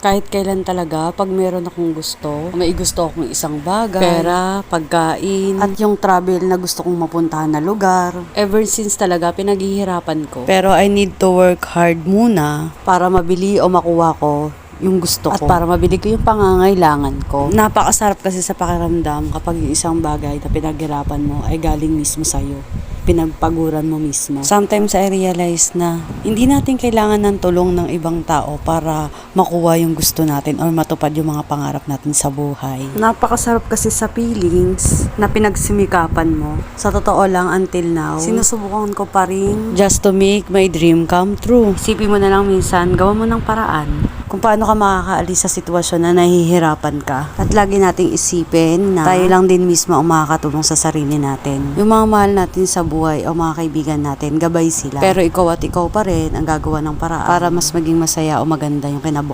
Kahit kailan talaga, pag meron akong gusto, may gusto akong isang bagay, pera, pagkain, at yung travel na gusto kong mapuntahan na lugar. Ever since talaga, pinaghihirapan ko. Pero I need to work hard muna para mabili o makuha ko yung gusto ko. At para mabili ko yung pangangailangan ko. Napakasarap kasi sa pakiramdam kapag yung isang bagay na pinaghirapan mo ay galing mismo sa'yo. Pinagpaguran mo mismo. Sometimes I realize na hindi natin kailangan ng tulong ng ibang tao para makuha yung gusto natin or matupad yung mga pangarap natin sa buhay. Napakasarap kasi sa feelings na pinagsimikapan mo. Sa totoo lang, until now, sinusubukan ko pa rin just to make my dream come true. Isipin mo na lang minsan, gawa mo ng paraan kung paano ka makakaalis sa sitwasyon na nahihirapan ka. At lagi nating isipin na tayo lang din mismo ang makakatulong sa sarili natin. Yung mga mahal natin sa buhay o mga kaibigan natin, gabay sila. Pero ikaw at ikaw pa rin ang gagawa ng paraan para mas maging masaya o maganda yung kinabukasan